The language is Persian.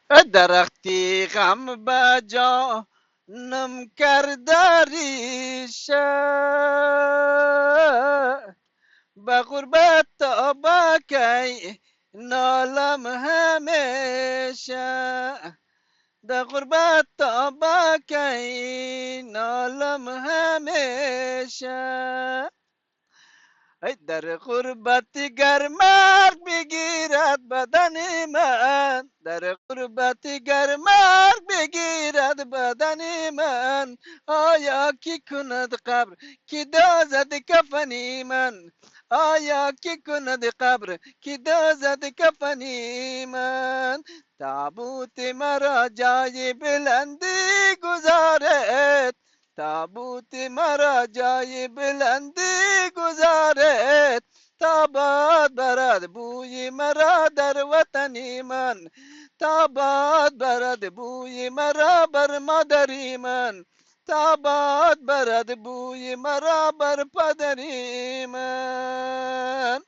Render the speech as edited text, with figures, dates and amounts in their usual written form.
درختی غم به جانم کرده ریشه به غربت تا با کی نالم همیشه در غربت تا با کی نالم همیشه ای در غربت گر مرگ بگیرد بدن من در غربت گر مرگ بگیرد بدن من آیا کی کند قبر کی دازد کفنی من آیا کی کند قبر کی دازد کفنی من تابوت مرا جای بلندی گذارد تابوت مرا جای بلندی گذارد تا باد برد بوی مرا در وطنی من تا باد برد بوی مرا بر مادری من تا باد برد بوی مرا بر پدری من